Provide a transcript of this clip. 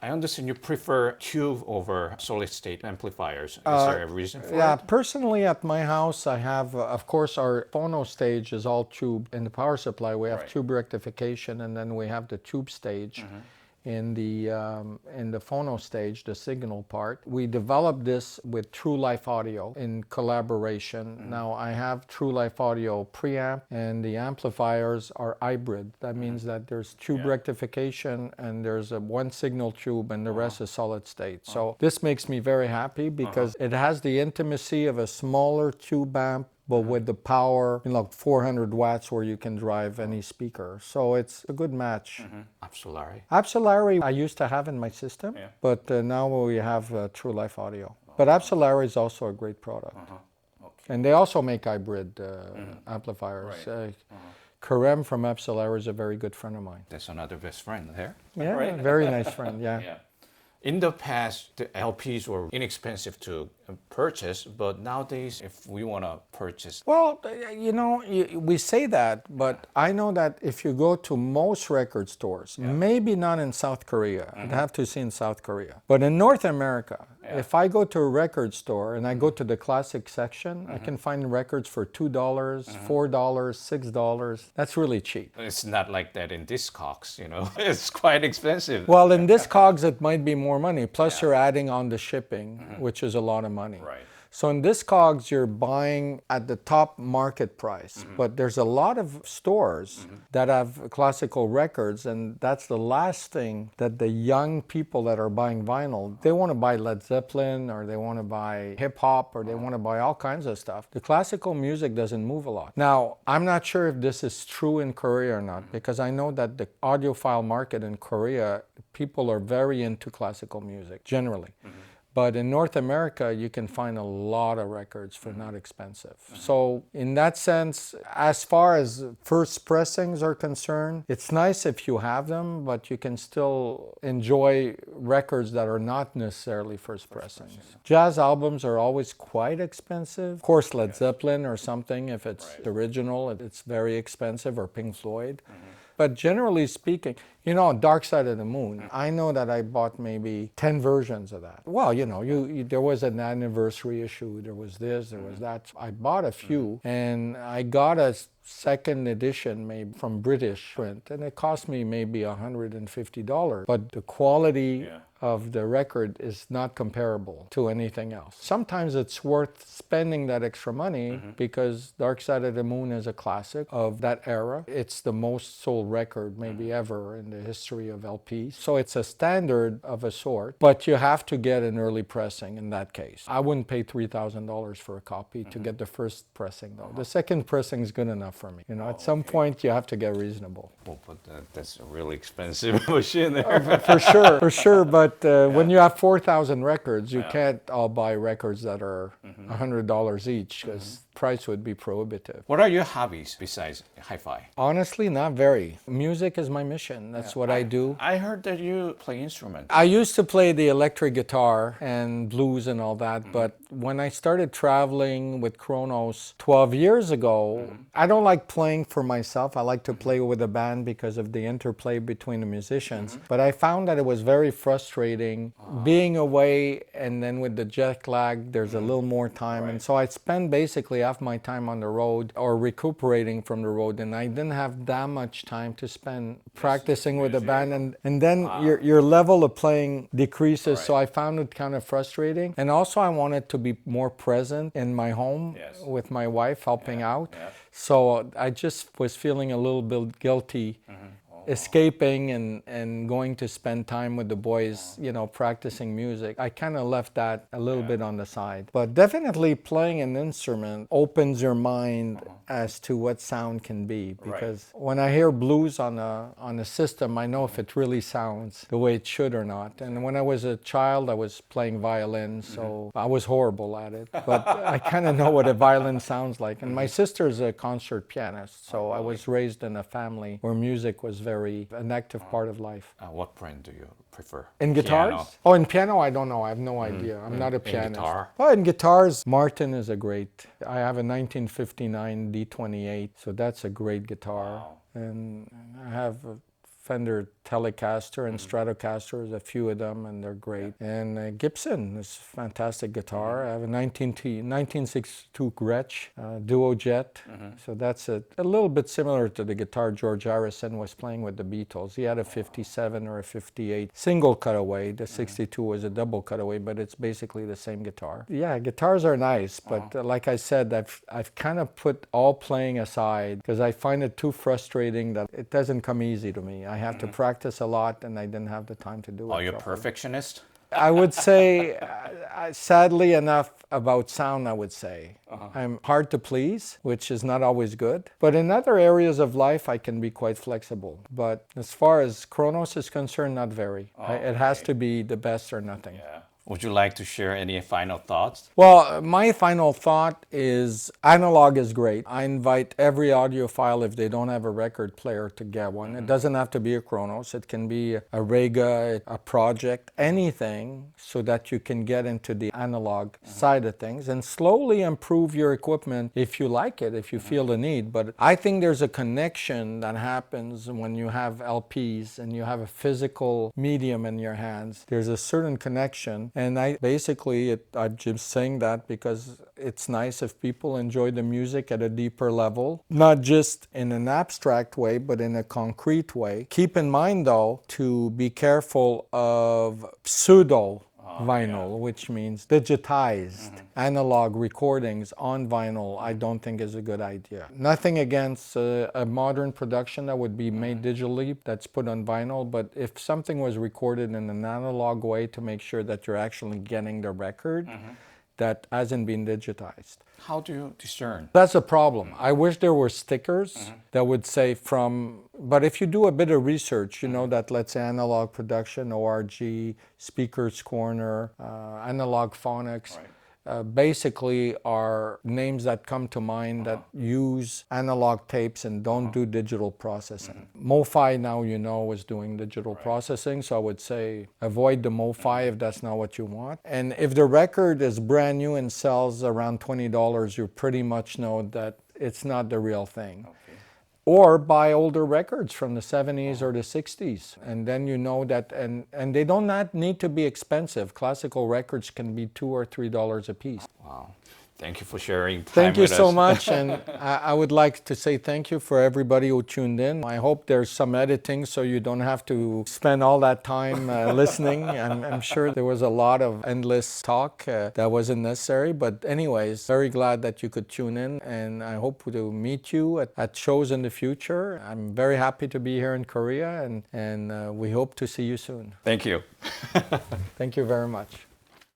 I understand you prefer tube over solid-state amplifiers. Is there a reason for Yeah, it? personally at my house I have, of course, our phono stage is all tube. In the power supply we have tube rectification, and then we have the tube stage. In the phono stage, the signal part. We developed this with True Life Audio in collaboration. Now I have True Life Audio preamp, and the amplifiers are hybrid. That means that there's tube rectification and there's a one signal tube, and the rest is solid state. So this makes me very happy because it has the intimacy of a smaller tube amp, but with the power, 400 watts where you can drive any speaker. So it's a good match. Absolari. Absolari I used to have in my system, but now we have True Life Audio. But Absolari is also a great product. And they also make hybrid amplifiers. Karem from Absolari is a very good friend of mine. That's another best friend there. Yeah, very nice friend, yeah. In the past, the LPs were inexpensive to purchase, but nowadays, if we want to purchase... Well, we say that, but I know that if you go to most record stores, maybe not in South Korea, I'd have to see in South Korea, but in North America, if I go to a record store and I go to the classic section, I can find records for $2, $4, $6. That's really cheap. It's not like that in Discogs, It's quite expensive. Well, in Discogs, it might be more money. Plus, you're adding on the shipping, which is a lot of money. So in Discogs, you're buying at the top market price. But there's a lot of stores that have classical records, and that's the last thing that the young people that are buying vinyl, they want to buy Led Zeppelin, or they want to buy hip hop, or they want to buy all kinds of stuff. The classical music doesn't move a lot. Now, I'm not sure if this is true in Korea or not, because I know that the audiophile market in Korea, people are very into classical music, generally. But in North America, you can find a lot of records for not expensive. So in that sense, as far as first pressings are concerned, it's nice if you have them, but you can still enjoy records that are not necessarily first pressings. Jazz albums are always quite expensive. Of course, Led Zeppelin or something, if it's original, it's very expensive, or Pink Floyd. But generally speaking, Dark Side of the Moon, I know that I bought maybe 10 versions of that. Well, there was an anniversary issue, there was this, there was that. I bought a few, and I got a second edition maybe from British print, and it cost me maybe $150. But the quality of the record is not comparable to anything else. Sometimes it's worth spending that extra money because Dark Side of the Moon is a classic of that era. It's the most sold record maybe ever in the history of LPs. So it's a standard of a sort, but you have to get an early pressing in that case. I wouldn't pay $3,000 for a copy to get the first pressing though. The second pressing is good enough for me. At some point you have to get reasonable. Well, but that's a really expensive machine there. For sure. But when you have 4,000 records, you can't all buy records that are $100 each, because price would be prohibitive. What are your hobbies besides hi-fi? Honestly, not very. Music is my mission. That's what I do. I heard that you play instruments. I used to play the electric guitar and blues and all that, but when I started traveling with Kronos 12 years ago, I don't like playing for myself. I like to play with a band because of the interplay between the musicians. But I found that it was very frustrating being away, and then with the jet lag, there's a little more time. And so I spend basically half my time on the road or recuperating from the road, and I didn't have that much time to spend practicing with the band. And then your level of playing decreases. So I found it kind of frustrating. And also I wanted to be more present in my home with my wife helping out. So I just was feeling a little bit guilty escaping and going to spend time with the boys, practicing music. I kind of left that a little bit on the side. But definitely playing an instrument opens your mind as to what sound can be. Because when I hear blues on a system, I know if it really sounds the way it should or not. And when I was a child, I was playing violin, so I was horrible at it. But I kind of know what a violin sounds like. And my sister's a concert pianist, so I was raised in a family where music was an active part of life. What brand do you prefer? In guitars? Piano. Oh, in piano, I don't know. I have no idea. I'm not a pianist. In guitar? Well, in guitars, Martin is a great. I have a 1959 D28, so that's a great guitar. And I have a Fender Telecaster and Stratocasters, a few of them, and they're great. And Gibson is a fantastic guitar. I have a 1962 Gretsch Duo Jet. So that's a little bit similar to the guitar George Harrison was playing with the Beatles. He had a 57 or a 58 single cutaway. The 62 was a double cutaway, but it's basically the same guitar. Yeah, guitars are nice, but like I said, I've kind of put all playing aside because I find it too frustrating that it doesn't come easy to me. I have to practice a lot, and I didn't have the time to do it. Are you a perfectionist? I would say, sadly enough, about sound, I would say. I'm hard to please, which is not always good. But in other areas of life, I can be quite flexible. But as far as Kronos is concerned, not very. It has to be the best or nothing. Yeah. Would you like to share any final thoughts? Well, my final thought is analog is great. I invite every audiophile, if they don't have a record player, to get one. It doesn't have to be a Kronos. It can be a Rega, a Project, anything, so that you can get into the analog side of things and slowly improve your equipment if you like it, if you feel the need. But I think there's a connection that happens when you have LPs and you have a physical medium in your hands. There's a certain connection. And I'm just saying that because it's nice if people enjoy the music at a deeper level, not just in an abstract way, but in a concrete way. Keep in mind, though, to be careful of pseudo vinyl, which means digitized analog recordings on vinyl. I don't think is a good idea. Nothing against a modern production that would be made digitally that's put on vinyl, but if something was recorded in an analog way, to make sure that you're actually getting the record that hasn't been digitized. How do you discern? That's a problem. I wish there were stickers that would say but if you do a bit of research, you know that, let's say, analog production, ORG, Speakers Corner, Analog Phonics, basically are names that come to mind that use analog tapes and don't do digital processing. MoFi now, you know, is doing digital processing, so I would say avoid the MoFi if that's not what you want. And if the record is brand new and sells around $20, you pretty much know that it's not the real thing. Or buy older records from the 70s or the 60s. And then you know that, and they don't not need to be expensive. Classical records can be $2 or $3 a piece. Wow. Thank you for sharing time Thank you with so us. much, and I would like to say thank you for everybody who tuned in. I hope there's some editing so you don't have to spend all that time listening. I'm sure there was a lot of endless talk that wasn't necessary, but anyways, very glad that you could tune in, and I hope to meet you at shows in the future. I'm very happy to be here in Korea, and we hope to see you soon. Thank you. Thank you very much.